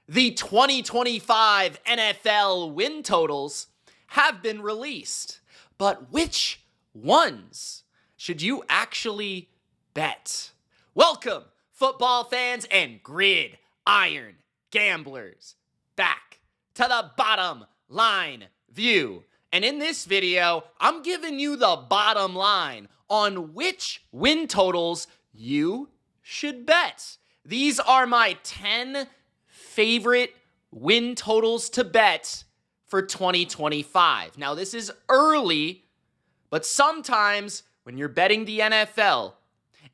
The 2025 NFL win totals have been released, but which ones should you actually bet? Welcome, football fans and gridiron gamblers, back to the bottom line view. And in this video, I'm giving you the bottom line on which win totals you should bet. These are my 10 favorite win totals to bet for 2025. Now, this is early, but sometimes when you're betting the NFL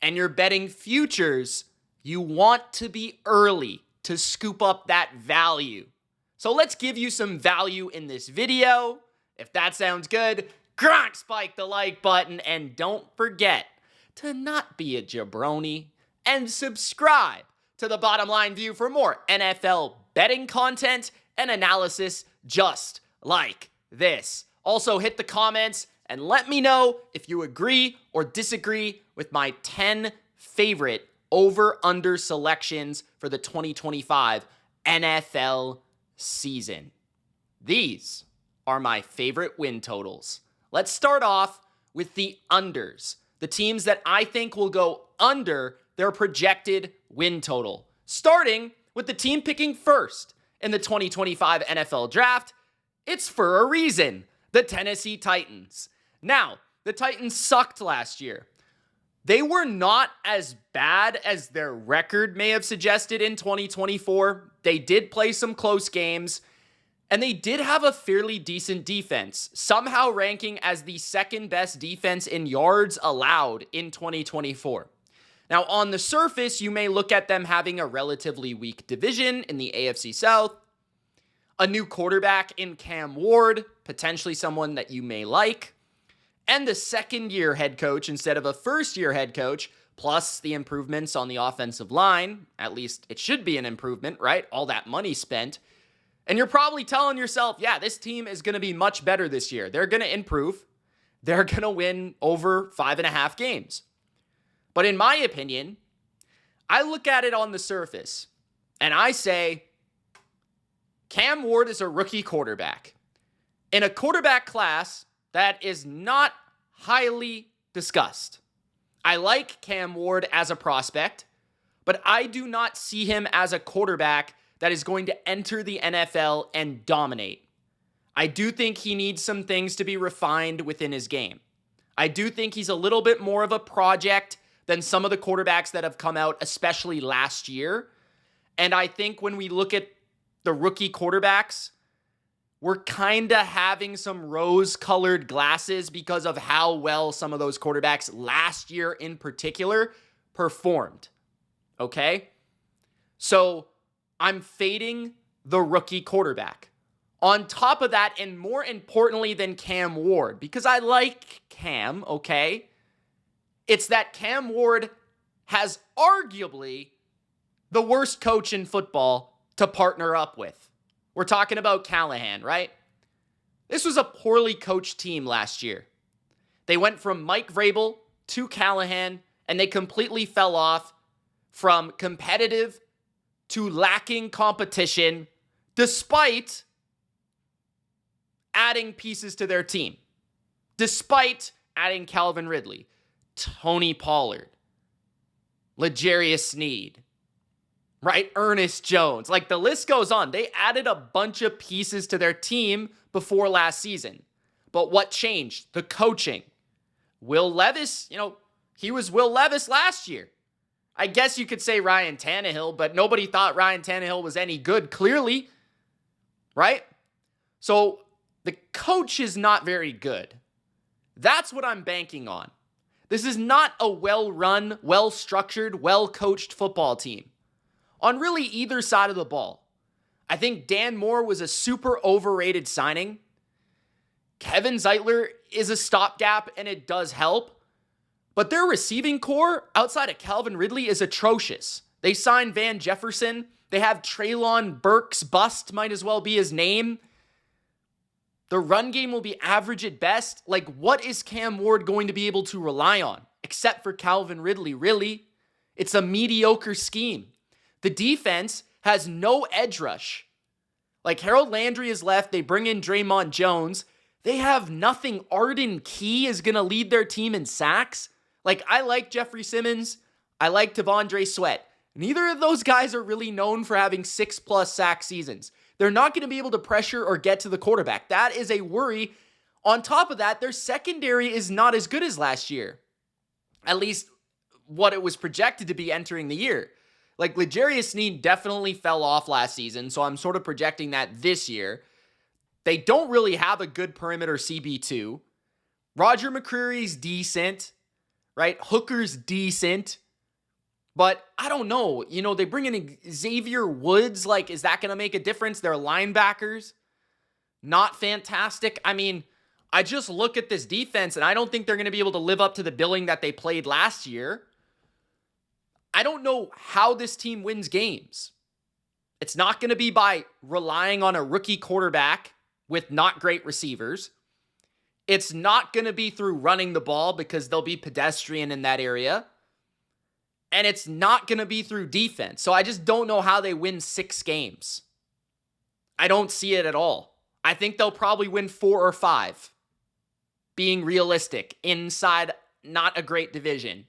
and you're betting futures, you want to be early to scoop up that value. So let's give you some value in this video. If that sounds good, Gronk, spike the like button, and don't forget to not be a jabroni and subscribe to the Bottom Line View for more NFL betting content and analysis just like this. Also, hit the comments and let me know if you agree or disagree with my 10 favorite over-under selections for the 2025 NFL season. These are my favorite win totals. Let's start off with the unders, the teams that I think will go under their projected win total, starting with the team picking first in the 2025 NFL draft. It's for a reason, the Tennessee Titans. Now, the Titans sucked last year. They were not as bad as their record may have suggested in 2024. They did play some close games, and they did have a fairly decent defense, somehow ranking as the second best defense in yards allowed in 2024. Now, on the surface, you may look at them having a relatively weak division in the AFC South, a new quarterback in Cam Ward, potentially someone that you may like, and the second-year head coach instead of a first-year head coach, plus the improvements on the offensive line. At least it should be an improvement, right? All that money spent. And you're probably telling yourself, yeah, this team is going to be much better this year. They're going to improve. They're going to win over 5.5 games. But in my opinion, I look at it on the surface and I say, Cam Ward is a rookie quarterback in a quarterback class that is not highly discussed. I like Cam Ward as a prospect, but I do not see him as a quarterback that is going to enter the NFL and dominate. I do think he needs some things to be refined within his game. I do think he's a little bit more of a project than some of the quarterbacks that have come out, especially last year. And I think when we look at the rookie quarterbacks, we're kind of having some rose-colored glasses because of how well some of those quarterbacks last year in particular performed. Okay? So I'm fading the rookie quarterback. On top of that, and more importantly than Cam Ward, because I like Cam, okay? It's that Cam Ward has arguably the worst coach in football to partner up with. We're talking about Callahan, right? This was a poorly coached team last year. They went from Mike Vrabel to Callahan, and they completely fell off from competitive to lacking competition, despite adding pieces to their team, despite adding Calvin Ridley, Tony Pollard, L'Jarius Sneed, right? Ernest Jones. Like, the list goes on. They added a bunch of pieces to their team before last season. But what changed? The coaching. Will Levis, he was Will Levis last year. I guess you could say Ryan Tannehill, but nobody thought Ryan Tannehill was any good, clearly, right? So the coach is not very good. That's what I'm banking on. This is not a well-run, well-structured, well-coached football team on really either side of the ball. I think Dan Moore was a super overrated signing. Kevin Zeitler is a stopgap, and it does help. But their receiving core, outside of Calvin Ridley, is atrocious. They signed Van Jefferson. They have Treylon Burks bust, might as well be his name. The run game will be average at best. Like, what is Cam Ward going to be able to rely on? Except for Calvin Ridley, really. It's a mediocre scheme. The defense has no edge rush. Like, Harold Landry is left. They bring in Draymond Jones. They have nothing. Arden Key is going to lead their team in sacks. Like, I like Jeffrey Simmons. I like T'Vondre Sweat. Neither of those guys are really known for having 6+ sack seasons. They're not going to be able to pressure or get to the quarterback. That is a worry. On top of that, their secondary is not as good as last year. At least what it was projected to be entering the year. Like, L'Jarius Sneed definitely fell off last season, so I'm sort of projecting that this year. They don't really have a good perimeter CB2. Roger McCreary's decent, right? Hooker's decent. But I don't know. You know, they bring in Xavier Woods. Like, is that going to make a difference? Their linebackers, not fantastic. I mean, I just look at this defense, and I don't think they're going to be able to live up to the billing that they played last year. I don't know how this team wins games. It's not going to be by relying on a rookie quarterback with not great receivers. It's not going to be through running the ball because they'll be pedestrian in that area. And it's not going to be through defense. So I just don't know how they win 6 games. I don't see it at all. I think they'll probably win 4 or 5. Being realistic, inside not a great division.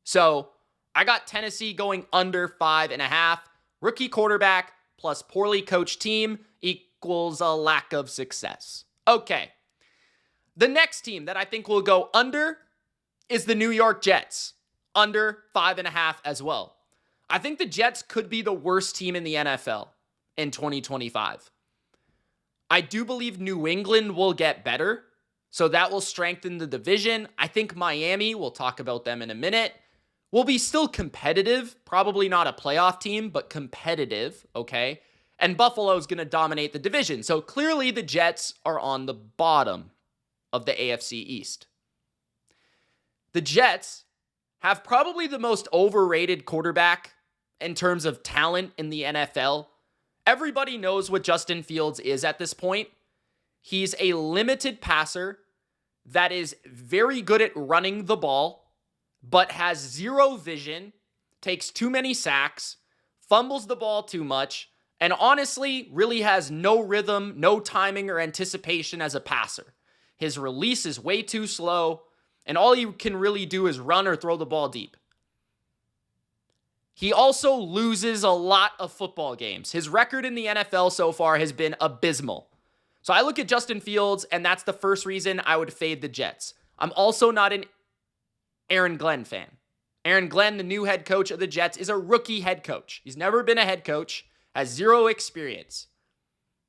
So I got Tennessee going under 5.5. Rookie quarterback plus poorly coached team equals a lack of success. Okay. The next team that I think will go under is the New York Jets. Under 5.5 as well. I think the Jets could be the worst team in the NFL in 2025. I do believe New England will get better, so that will strengthen the division. I think Miami, we'll talk about them in a minute, will be still competitive. Probably not a playoff team, but competitive, okay? And Buffalo's going to dominate the division. So clearly the Jets are on the bottom of the AFC East. The Jets have probably the most overrated quarterback in terms of talent in the NFL. Everybody knows what Justin Fields is at this point. He's a limited passer that is very good at running the ball, but has zero vision, takes too many sacks, fumbles the ball too much, and honestly really has no rhythm, no timing or anticipation as a passer. His release is way too slow, and all he can really do is run or throw the ball deep. He also loses a lot of football games. His record in the NFL so far has been abysmal. So I look at Justin Fields, and that's the first reason I would fade the Jets. I'm also not an Aaron Glenn fan. Aaron Glenn, the new head coach of the Jets, is a rookie head coach. He's never been a head coach, has zero experience.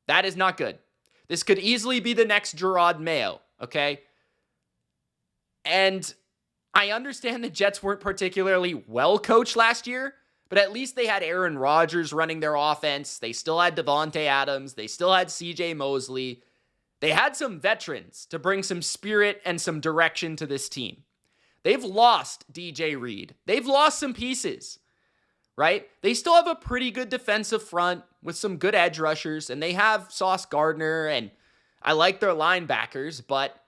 That is not good. This could easily be the next Gerard Mayo, okay? And I understand the Jets weren't particularly well coached last year, but at least they had Aaron Rodgers running their offense. They still had Devontae Adams. They still had CJ Mosley. They had some veterans to bring some spirit and some direction to this team. They've lost DJ Reed. They've lost some pieces, right? They still have a pretty good defensive front with some good edge rushers, and they have Sauce Gardner, and I like their linebackers, but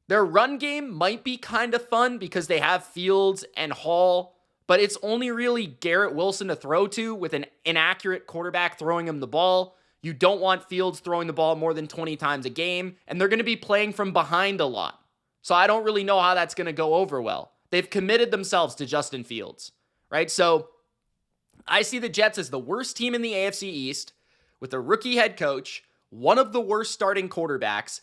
their run game might be kind of fun because they have Fields and Hall, but it's only really Garrett Wilson to throw to with an inaccurate quarterback throwing him the ball. You don't want Fields throwing the ball more than 20 times a game, and they're going to be playing from behind a lot. So I don't really know how that's going to go over well. They've committed themselves to Justin Fields, right? So I see the Jets as the worst team in the AFC East with a rookie head coach, one of the worst starting quarterbacks.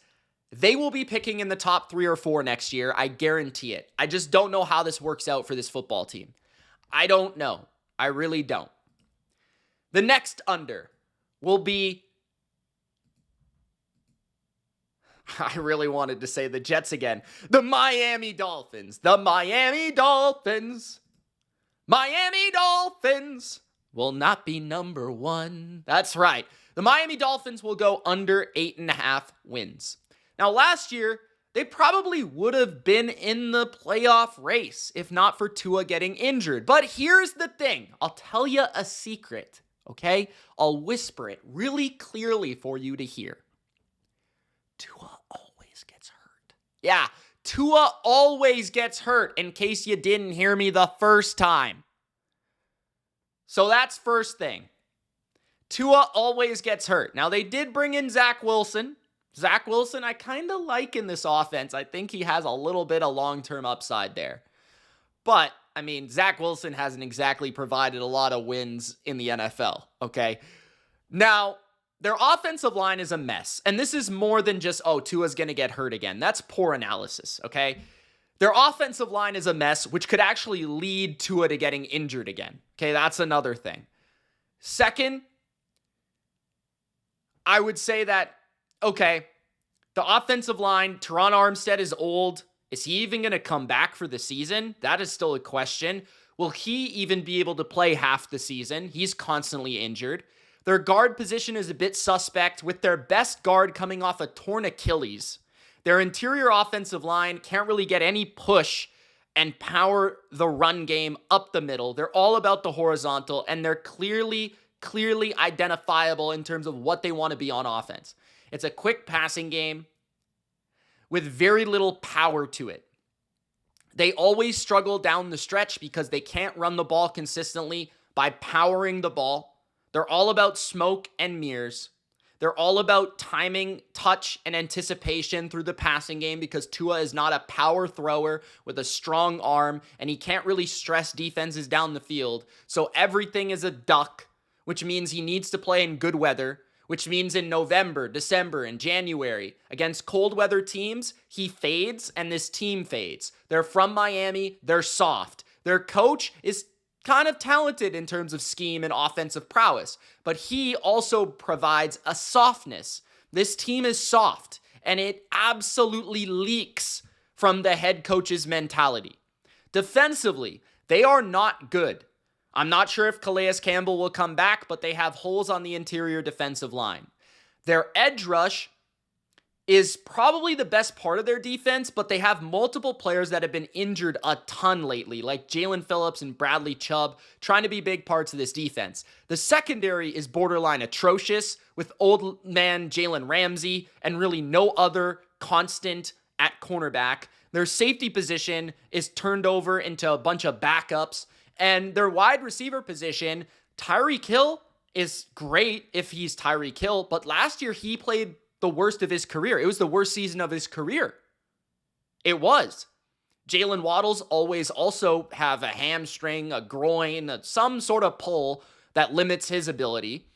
They will be picking in the top 3 or 4 next year. I guarantee it. I just don't know how this works out for this football team. I don't know. I really don't. The next under will be, I really wanted to say the Jets again, the Miami Dolphins. The Miami Dolphins. Miami Dolphins will not be number 1. That's right. The Miami Dolphins will go under 8.5 wins. Now, last year, they probably would have been in the playoff race if not for Tua getting injured. But here's the thing. I'll tell you a secret, okay? I'll whisper it really clearly for you to hear. Tua always gets hurt. Yeah, Tua always gets hurt, in case you didn't hear me the first time. So that's first thing. Tua always gets hurt. Now, they did bring in Zach Wilson. Zach Wilson, I kind of like in this offense. I think he has a little bit of long-term upside there. But, I mean, Zach Wilson hasn't exactly provided a lot of wins in the NFL, okay? Now, their offensive line is a mess. And this is more than just, oh, Tua's going to get hurt again. That's poor analysis, okay? Their offensive line is a mess, which could actually lead Tua to getting injured again. Okay, that's another thing. Second, I would say that, okay, the offensive line, Teron Armstead is old. Is he even going to come back for the season? That is still a question. Will he even be able to play half the season? He's constantly injured. Their guard position is a bit suspect, with their best guard coming off a torn Achilles. Their interior offensive line can't really get any push and power the run game up the middle. They're all about the horizontal, and they're clearly identifiable in terms of what they want to be on offense. It's a quick passing game with very little power to it. They always struggle down the stretch because they can't run the ball consistently by powering the ball. They're all about smoke and mirrors. They're all about timing, touch, and anticipation through the passing game because Tua is not a power thrower with a strong arm, and he can't really stress defenses down the field. So everything is a duck, which means he needs to play in good weather, which means in November, December, and January, against cold weather teams, he fades and this team fades. They're from Miami. They're soft. Their coach is kind of talented in terms of scheme and offensive prowess, but he also provides a softness. This team is soft, and it absolutely leaks from the head coach's mentality. Defensively, they are not good. I'm not sure if Calais Campbell will come back, but they have holes on the interior defensive line. Their edge rush is probably the best part of their defense, but they have multiple players that have been injured a ton lately, like Jalen Phillips and Bradley Chubb, trying to be big parts of this defense. The secondary is borderline atrocious, with old man Jalen Ramsey and really no other constant at cornerback. Their safety position is turned over into a bunch of backups, and their wide receiver position, Tyreek Hill, is great if he's Tyreek Hill, but last year he played the worst of his career. It was the worst season of his career. It was. Jalen Waddles always also have a hamstring, a groin, some sort of pull that limits his ability.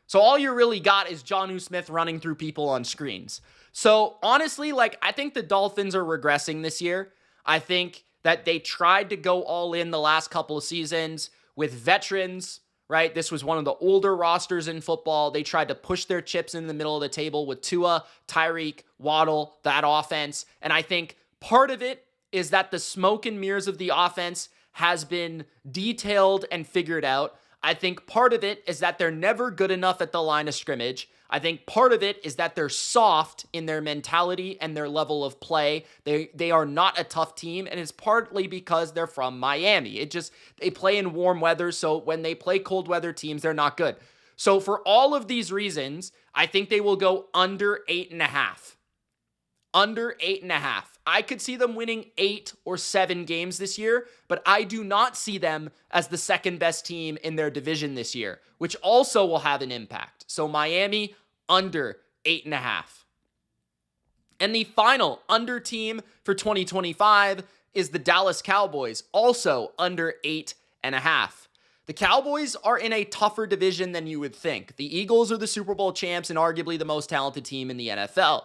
So all you really got is Jonnu Smith running through people on screens. So honestly, I think the Dolphins are regressing this year. I think that they tried to go all in the last couple of seasons with veterans, right? This was one of the older rosters in football. They tried to push their chips in the middle of the table with Tua, Tyreek, Waddle, that offense. And I think part of it is that the smoke and mirrors of the offense has been detailed and figured out. I think part of it is that they're never good enough at the line of scrimmage. I think part of it is that they're soft in their mentality and their level of play. They are not a tough team, and it's partly because they're from Miami. They play in warm weather, so when they play cold weather teams, they're not good. So for all of these reasons, I think they will go under 8.5. Under 8.5. I could see them winning 8 or 7 games this year, but I do not see them as the second best team in their division this year, which also will have an impact. So Miami, under 8.5. And the final under team for 2025 is the Dallas Cowboys, also under 8.5. The Cowboys are in a tougher division than you would think. The Eagles are the Super Bowl champs and arguably the most talented team in the NFL.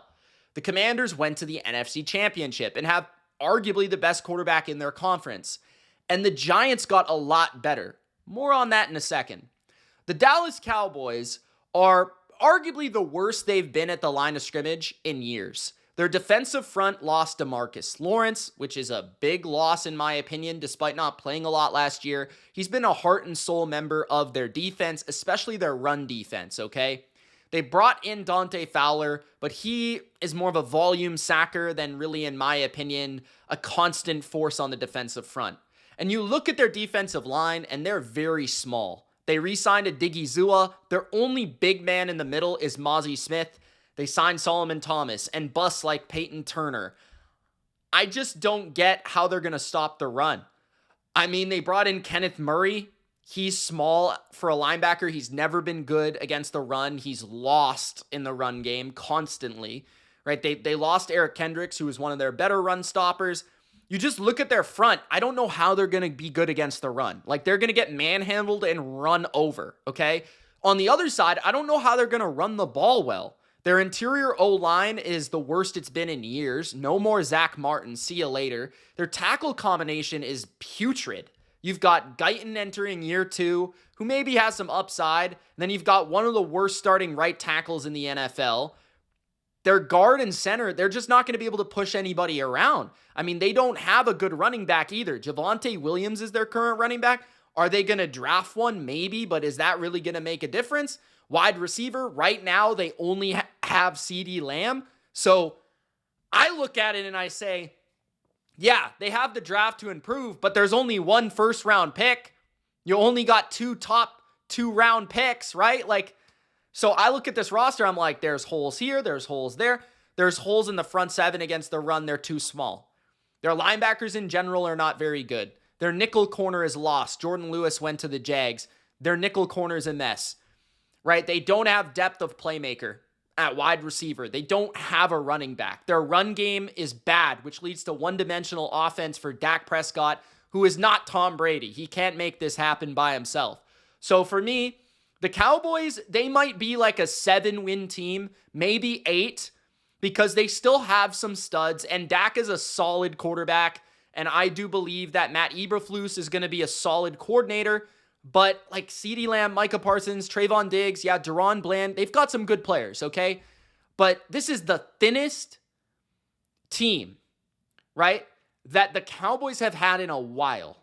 The Commanders went to the NFC Championship and have arguably the best quarterback in their conference. And the Giants got a lot better. More on that in a second. The Dallas Cowboys are arguably the worst they've been at the line of scrimmage in years. Their defensive front lost DeMarcus Lawrence, which is a big loss in my opinion, despite not playing a lot last year. He's been a heart and soul member of their defense, especially their run defense, okay? They brought in Dante Fowler, but he is more of a volume sacker than really, in my opinion, a constant force on the defensive front. And you look at their defensive line, and they're very small. They re-signed a Diggy Zua. Their only big man in the middle is Mozzie Smith. They signed Solomon Thomas and busts like Peyton Turner. I just don't get how they're going to stop the run. I mean, they brought in Kenneth Murray. He's small for a linebacker. He's never been good against the run. He's lost in the run game constantly, right? They lost Eric Kendricks, who was one of their better run stoppers. You just look at their front. I don't know how they're going to be good against the run. Like, they're going to get manhandled and run over, okay? On the other side, I don't know how they're going to run the ball well. Their interior O-line is the worst it's been in years. No more Zach Martin. See you later. Their tackle combination is putrid. You've got Guyton entering year 2, who maybe has some upside. And then you've got one of the worst starting right tackles in the NFL. Their guard and center, they're just not going to be able to push anybody around. I mean, they don't have a good running back either. Javonte Williams is their current running back. Are they going to draft one? Maybe, but is that really going to make a difference? Wide receiver, right now, they only have CeeDee Lamb. So I look at it and I say, yeah, they have the draft to improve, but there's only one first-round pick. You only got 2 top 2-round picks, right? Like, so I look at this roster, I'm like, there's holes here, there's holes there. There's holes in the front 7 against the run. They're too small. Their linebackers in general are not very good. Their nickel corner is lost. Jordan Lewis went to the Jags. Their nickel corner is a mess, right? They don't have depth of playmaker at wide receiver. They don't have a running back. Their run game is bad, which leads to one-dimensional offense for Dak Prescott, who is not Tom Brady. He can't make this happen by himself. So for me, the Cowboys, they might be like a 7-win team, maybe 8, because they still have some studs, and Dak is a solid quarterback, and I do believe that Matt Eberflus is going to be a solid coordinator. But like CeeDee Lamb, Micah Parsons, Trayvon Diggs, Deron Bland, they've got some good players, okay? But this is the thinnest team, right, that the Cowboys have had in a while.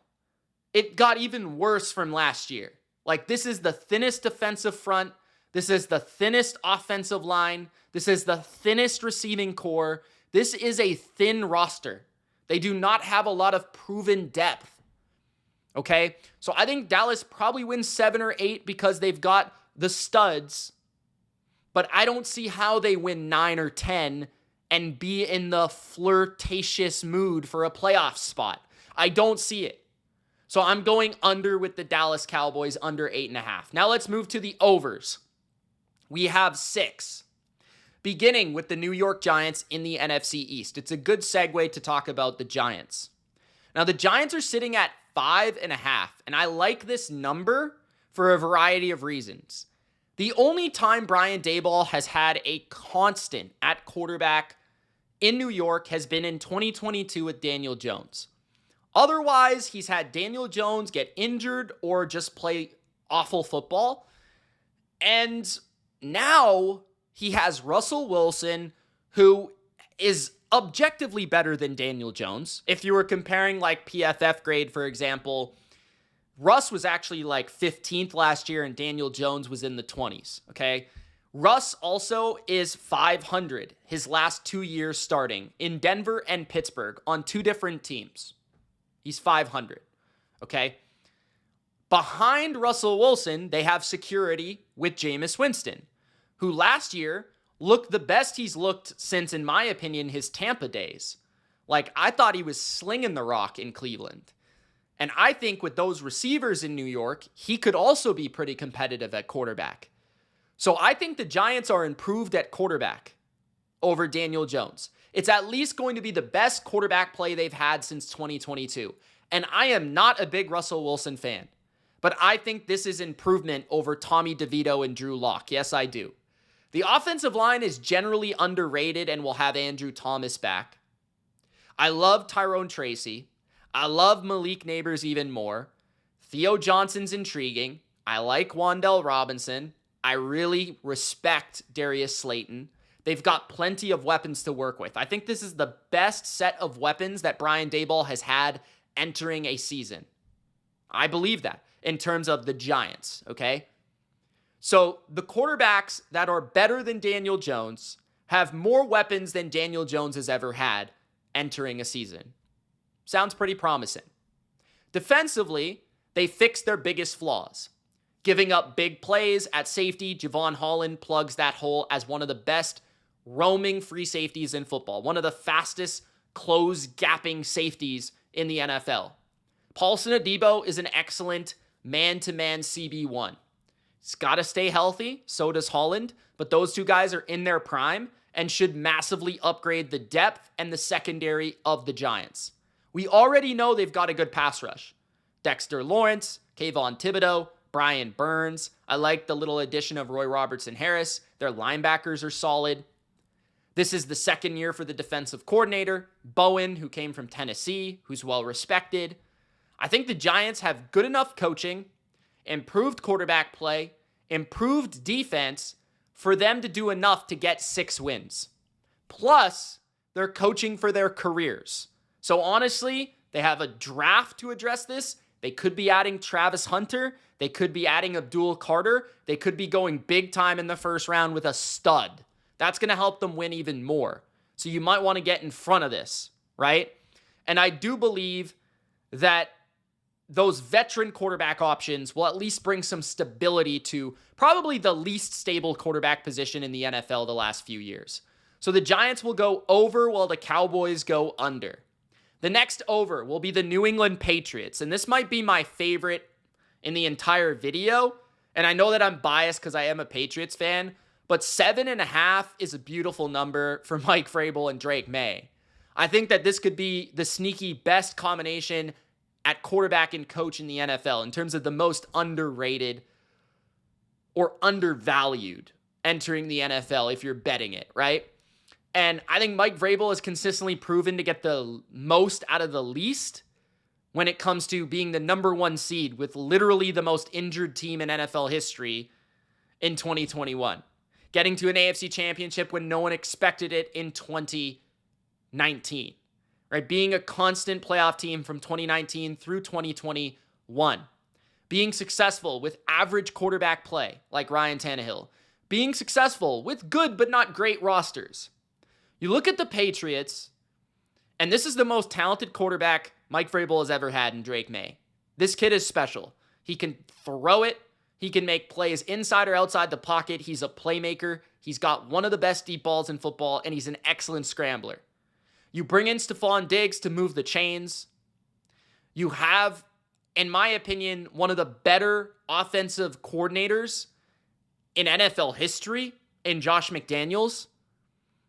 It got even worse from last year. Like, this is the thinnest defensive front. This is the thinnest offensive line. This is the thinnest receiving core. This is a thin roster. They do not have a lot of proven depth. Okay, so I think Dallas probably wins 7 or 8 because they've got the studs, but I don't see how they win 9 or 10 and be in the flirtatious mood for a playoff spot. I don't see it. So I'm going under with the Dallas Cowboys, under 8.5. Now let's move to the overs. We have 6, beginning with the New York Giants in the NFC East. It's a good segue to talk about the Giants. Now the Giants are sitting at 5.5, and I like this number for a variety of reasons. The only time Brian Daboll has had a constant at quarterback in New York has been in 2022 with Daniel Jones. Otherwise, he's had Daniel Jones get injured or just play awful football. And now he has Russell Wilson, who is objectively better than Daniel Jones. If you were comparing like PFF grade, for example, Russ was actually like 15th last year and Daniel Jones was in the 20s, okay? Russ also is 500 his last 2 years starting in Denver and Pittsburgh on 2 different teams. He's 500, okay? Behind Russell Wilson, they have security with Jameis Winston, who last year looked the best he's looked since, in my opinion, his Tampa days. Like, I thought he was slinging the rock in Cleveland. And I think with those receivers in New York, he could also be pretty competitive at quarterback. So I think the Giants are improved at quarterback over Daniel Jones. It's at least going to be the best quarterback play they've had since 2022. And I am not a big Russell Wilson fan, but I think this is improvement over Tommy DeVito and Drew Lock. Yes, I do. The offensive line is generally underrated and will have Andrew Thomas back. I love Tyrone Tracy. I love Malik Neighbors even more. Theo Johnson's intriguing. I like Wan'Dale Robinson. I really respect Darius Slayton. They've got plenty of weapons to work with. I think this is the best set of weapons that Brian Daboll has had entering a season. I believe that in terms of the Giants, okay? So the quarterbacks that are better than Daniel Jones have more weapons than Daniel Jones has ever had entering a season. Sounds pretty promising. Defensively, they fixed their biggest flaws. Giving up big plays at safety, Javon Holland plugs that hole as one of the best roaming free safeties in football. One of the fastest close gapping safeties in the NFL. Paulson Adebo is an excellent man-to-man CB1. He's got to stay healthy, so does Holland, but those two guys are in their prime and should massively upgrade the depth and the secondary of the Giants. We already know they've got a good pass rush. Dexter Lawrence, Kayvon Thibodeau, Brian Burns. I like the little addition of Roy Robertson Harris. Their linebackers are solid. This is the second year for the defensive coordinator, Bowen, who came from Tennessee, who's well respected. I think the Giants have good enough coaching, improved quarterback play, improved defense for them to do enough to get 6 wins. Plus, they're coaching for their careers. So honestly, they have a draft to address this. They could be adding Travis Hunter. They could be adding Abdul Carter. They could be going big time in the first round with a stud. That's going to help them win even more. So you might want to get in front of this, right? And I do believe that those veteran quarterback options will at least bring some stability to probably the least stable quarterback position in the NFL the last few years. So the Giants will go over while the Cowboys go under. The next over will be the New England Patriots. And this might be my favorite in the entire video. And I know that I'm biased because I am a Patriots fan, but 7.5 is a beautiful number for Mike Vrabel and Drake May. I think that this could be the sneaky best combination at quarterback and coach in the NFL in terms of the most underrated or undervalued entering the NFL if you're betting it, right? And I think Mike Vrabel has consistently proven to get the most out of the least when it comes to being the number 1 seed with literally the most injured team in NFL history in 2021. Getting to an AFC championship when no one expected it in 2019. Right? Being a constant playoff team from 2019 through 2021. Being successful with average quarterback play like Ryan Tannehill. Being successful with good but not great rosters. You look at the Patriots, and this is the most talented quarterback Mike Vrabel has ever had in Drake May. This kid is special. He can throw it. He can make plays inside or outside the pocket. He's a playmaker. He's got one of the best deep balls in football, and he's an excellent scrambler. You bring in Stephon Diggs to move the chains. You have, in my opinion, one of the better offensive coordinators in NFL history in Josh McDaniels.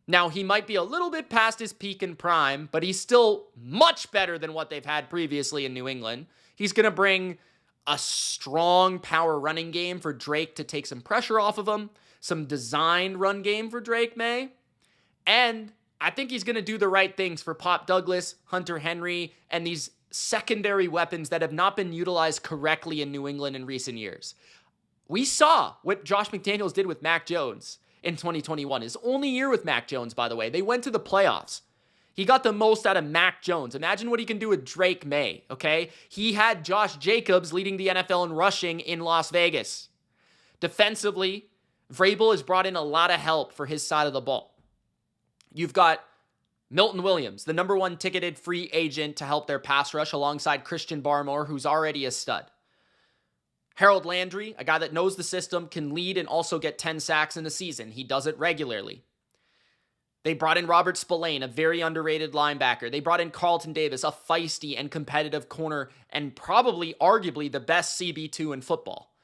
Now, he might be a little bit past his peak and prime, but he's still much better than what they've had previously in New England. He's going to bring a strong power running game for Drake to take some pressure off of him, some designed run game for Drake May, and I think he's going to do the right things for Pop Douglas, Hunter Henry, and these secondary weapons that have not been utilized correctly in New England in recent years. We saw what Josh McDaniels did with Mac Jones in 2021. His only year with Mac Jones, by the way. They went to the playoffs. He got the most out of Mac Jones. Imagine what he can do with Drake May, okay? He had Josh Jacobs leading the NFL in rushing in Las Vegas. Defensively, Vrabel has brought in a lot of help for his side of the ball. You've got Milton Williams, the number 1 ticketed free agent to help their pass rush alongside Christian Barmore, who's already a stud. Harold Landry, a guy that knows the system, can lead and also get 10 sacks in a season. He does it regularly. They brought in Robert Spillane, a very underrated linebacker. They brought in Carlton Davis, a feisty and competitive corner, and probably, arguably, the best CB2 in football.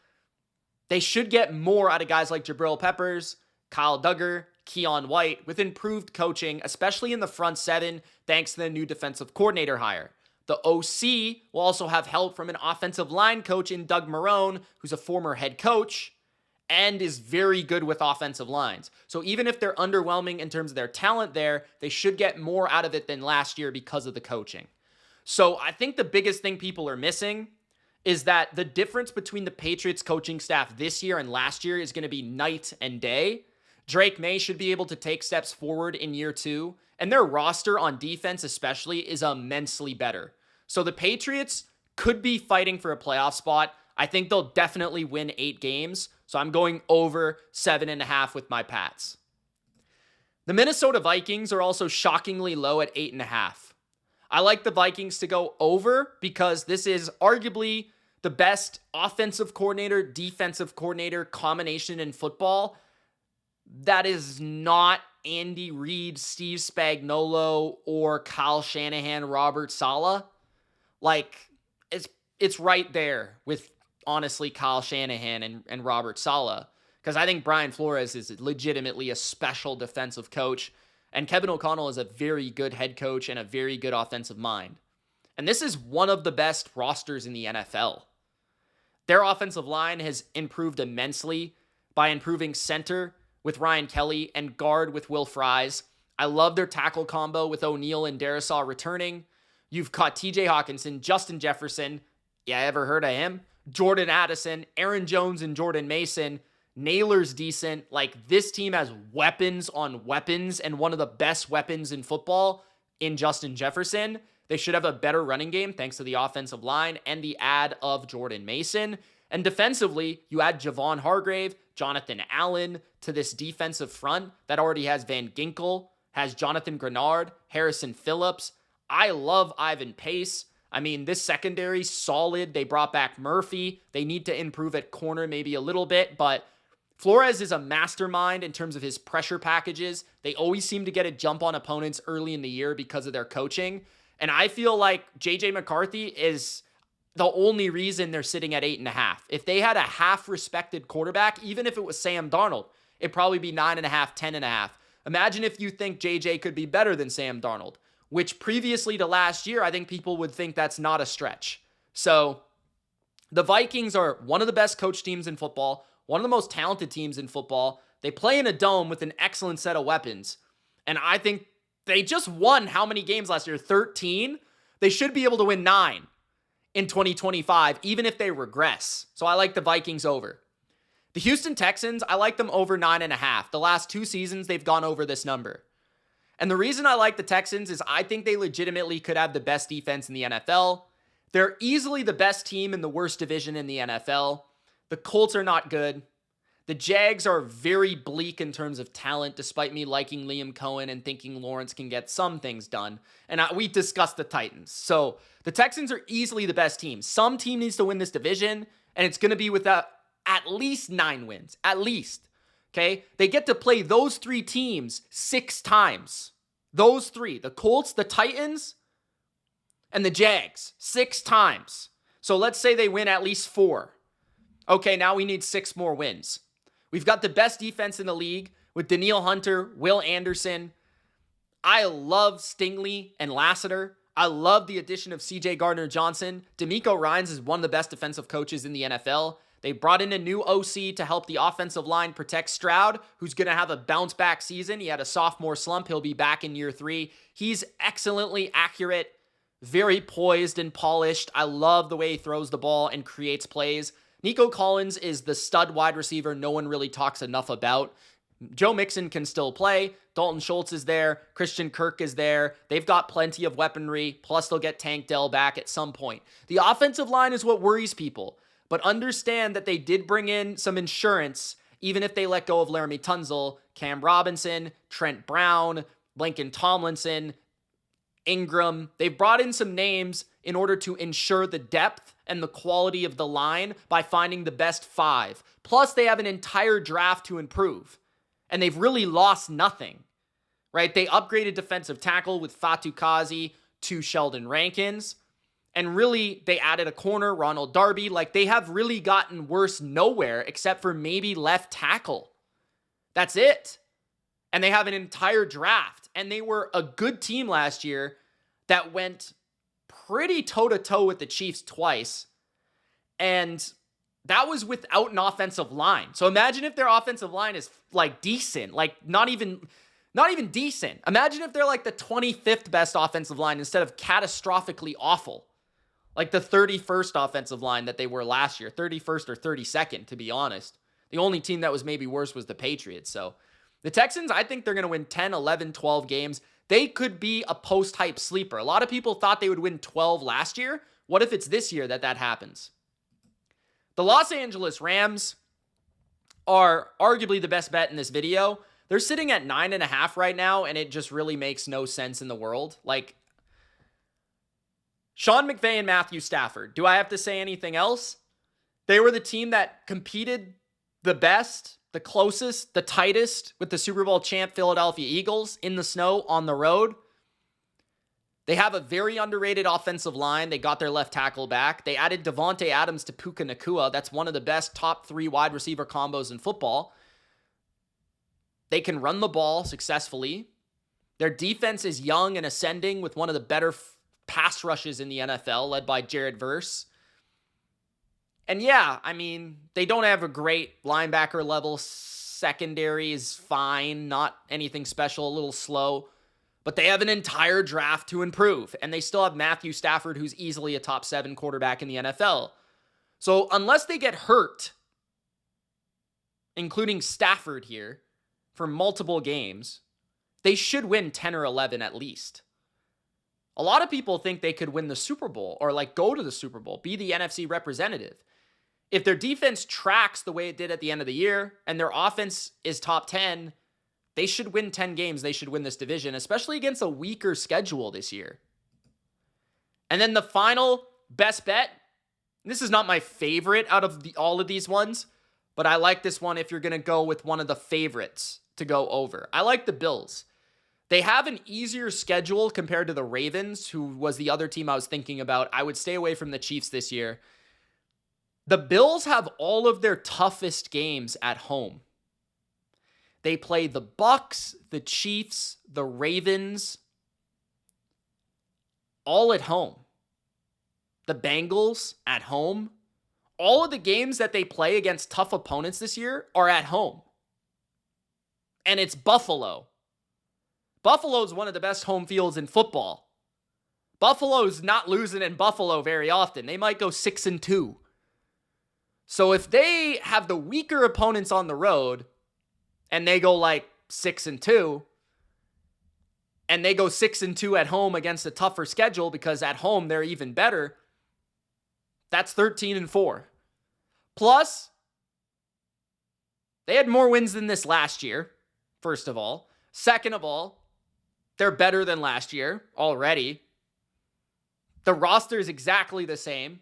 They should get more out of guys like Jabril Peppers, Kyle Duggar, Keon White, with improved coaching, especially in the front 7, thanks to the new defensive coordinator hire. The OC will also have help from an offensive line coach in Doug Marrone, who's a former head coach and is very good with offensive lines. So even if they're underwhelming in terms of their talent there, they should get more out of it than last year because of the coaching. So I think the biggest thing people are missing is that the difference between the Patriots coaching staff this year and last year is going to be night and day. Drake May should be able to take steps forward in year 2, and their roster on defense especially is immensely better. So the Patriots could be fighting for a playoff spot. I think they'll definitely win 8 games, so I'm going over 7.5 with my Pats. The Minnesota Vikings are also shockingly low at 8.5. I like the Vikings to go over because this is arguably the best offensive coordinator, defensive coordinator combination in football. That is not Andy Reid, Steve Spagnuolo, or Kyle Shanahan, Robert Saleh. Like, it's right there with honestly Kyle Shanahan and Robert Saleh, because I think Brian Flores is legitimately a special defensive coach, and Kevin O'Connell is a very good head coach and a very good offensive mind. And this is one of the best rosters in the NFL. Their offensive line has improved immensely by improving center with Ryan Kelly and guard with Will Fries. I love their tackle combo with O'Neal and Darisaw returning. You've got TJ Hawkinson, Justin Jefferson. Yeah, ever heard of him? Jordan Addison, Aaron Jones, and Jordan Mason. Naylor's decent. Like, this team has weapons on weapons, and one of the best weapons in football in Justin Jefferson. They should have a better running game thanks to the offensive line and the add of Jordan Mason. And defensively, you add Javon Hargrave, Jonathan Allen to this defensive front that already has Van Ginkel, has Jonathan Grenard, Harrison Phillips. I love Ivan Pace. I mean, this secondary, solid. They brought back Murphy. They need to improve at corner maybe a little bit, but Flores is a mastermind in terms of his pressure packages. They always seem to get a jump on opponents early in the year because of their coaching. And I feel like J.J. McCarthy is the only reason they're sitting at 8.5. If they had a half-respected quarterback, even if it was Sam Darnold, it'd probably be 9.5, 10.5. Imagine if you think J.J. could be better than Sam Darnold, which previously to last year, I think people would think that's not a stretch. So the Vikings are one of the best coach teams in football, one of the most talented teams in football. They play in a dome with an excellent set of weapons. And I think they just won how many games last year? 13? They should be able to win 9 in 2025, even if they regress. So I like the Vikings over. The Houston Texans, I like them over 9.5. The last 2 seasons, they've gone over this number. And the reason I like the Texans is I think they legitimately could have the best defense in the NFL. They're easily the best team in the worst division in the NFL. The Colts are not good. The Jags are very bleak in terms of talent, despite me liking Liam Cohen and thinking Lawrence can get some things done. And we discussed the Titans. So the Texans are easily the best team. Some team needs to win this division, and it's going to be without at least 9 wins. At least. Okay? They get to play those 3 teams 6 times. Those 3. The Colts, the Titans, and the Jags. 6 times. So let's say they win at least 4. Okay, now we need 6 more wins. We've got the best defense in the league with Danielle Hunter, Will Anderson. I love Stingley and Lassiter. I love the addition of CJ Gardner-Johnson. DeMeco Ryans is one of the best defensive coaches in the NFL. They brought in a new OC to help the offensive line protect Stroud, who's going to have a bounce-back season. He had a sophomore slump. He'll be back in year 3. He's excellently accurate, very poised and polished. I love the way he throws the ball and creates plays. Nico Collins is the stud wide receiver no one really talks enough about. Joe Mixon can still play. Dalton Schultz is there. Christian Kirk is there. They've got plenty of weaponry. Plus, they'll get Tank Dell back at some point. The offensive line is what worries people. But understand that they did bring in some insurance, even if they let go of Laramie Tunzel, Cam Robinson, Trent Brown, Lincoln Tomlinson, Ingram. They've brought in some names in order to ensure the depth and the quality of the line by finding the best 5. Plus, they have an entire draft to improve. And they've really lost nothing, right? They upgraded defensive tackle with Fatou Kazi to Sheldon Rankins. And really, they added a corner, Ronald Darby. Like, they have really gotten worse nowhere except for maybe left tackle. That's it. And they have an entire draft. And they were a good team last year that went pretty toe-to-toe with the Chiefs twice. And that was without an offensive line. So imagine if their offensive line is like decent, like not even decent. Imagine if they're like the 25th best offensive line instead of catastrophically awful. Like the 31st offensive line that they were last year, 31st or 32nd, to be honest. The only team that was maybe worse was the Patriots. So the Texans, I think they're going to win 10, 11, 12 games. They could be a post-hype sleeper. A lot of people thought they would win 12 last year. What if it's this year that happens? The Los Angeles Rams are arguably the best bet in this video. They're sitting at 9.5 right now, and it just really makes no sense in the world. Like, Sean McVay and Matthew Stafford. Do I have to say anything else? They were the team that competed the best, the closest, the tightest with the Super Bowl champ Philadelphia Eagles in the snow on the road. They have a very underrated offensive line. They got their left tackle back. They added Devontae Adams to Puka Nacua. That's one of the best top 3 wide receiver combos in football. They can run the ball successfully. Their defense is young and ascending with one of the better pass rushes in the NFL, led by Jared Verse. And yeah, I mean, they don't have a great linebacker level. Secondary is fine, not anything special, a little slow. But they have an entire draft to improve. And they still have Matthew Stafford, who's easily a top 7 quarterback in the NFL. So unless they get hurt, including Stafford here, for multiple games, they should win 10 or 11 at least. A lot of people think they could win the Super Bowl or go to the Super Bowl, be the NFC representative. If their defense tracks the way it did at the end of the year and their offense is top 10, they should win 10 games. They should win this division, especially against a weaker schedule this year. And then the final best bet, this is not my favorite out of all of these ones, but I like this one if you're going to go with one of the favorites to go over. I like the Bills. They have an easier schedule compared to the Ravens, who was the other team I was thinking about. I would stay away from the Chiefs this year. The Bills have all of their toughest games at home. They play the Bucs, the Chiefs, the Ravens, all at home. The Bengals at home. All of the games that they play against tough opponents this year are at home. And it's Buffalo. Buffalo is one of the best home fields in football. Buffalo's not losing in Buffalo very often. They might go 6-2. So if they have the weaker opponents on the road and they go 6-2, and they go 6-2 at home against a tougher schedule because at home they're even better, that's 13-4. Plus, they had more wins than this last year, first of all. Second of all, they're better than last year already. The roster is exactly the same.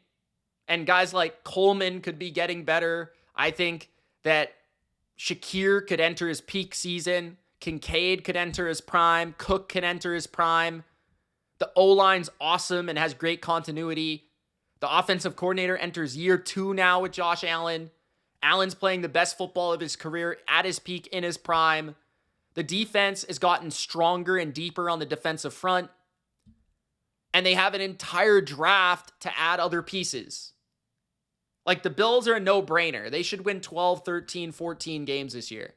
And guys like Coleman could be getting better. I think that Shakir could enter his peak season. Kincaid could enter his prime. Cook can enter his prime. The O-line's awesome and has great continuity. The offensive coordinator enters year 2 now with Josh Allen. Allen's playing the best football of his career at his peak in his prime. The defense has gotten stronger and deeper on the defensive front. And they have an entire draft to add other pieces. The Bills are a no-brainer. They should win 12, 13, 14 games this year.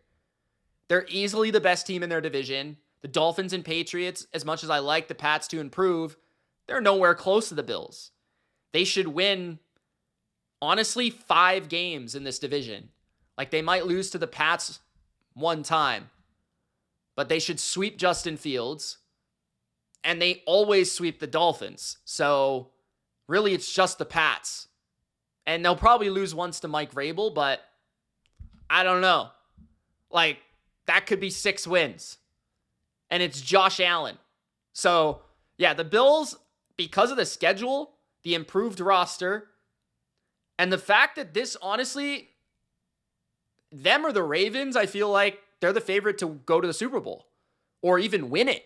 They're easily the best team in their division. The Dolphins and Patriots, as much as I like the Pats to improve, they're nowhere close to the Bills. They should win, honestly, 5 games in this division. They might lose to the Pats one time, but they should sweep Justin Fields, and they always sweep the Dolphins. So, really, it's just the Pats. And they'll probably lose once to Mike Vrabel, but I don't know. That could be 6 wins. And it's Josh Allen. So, yeah, the Bills, because of the schedule, the improved roster, and the fact that this, honestly, them or the Ravens, I feel like they're the favorite to go to the Super Bowl or even win it.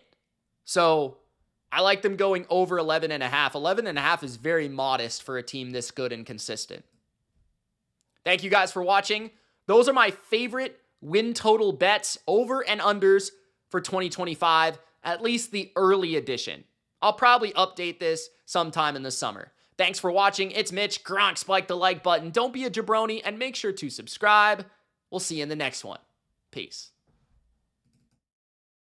So, I like them going over 11.5. 11.5 is very modest for a team this good and consistent. Thank you guys for watching. Those are my favorite win total bets, over and unders for 2025, at least the early edition. I'll probably update this sometime in the summer. Thanks for watching. It's Mitch. Gronk, spike the like button. Don't be a jabroni, and make sure to subscribe. We'll see you in the next one. Peace.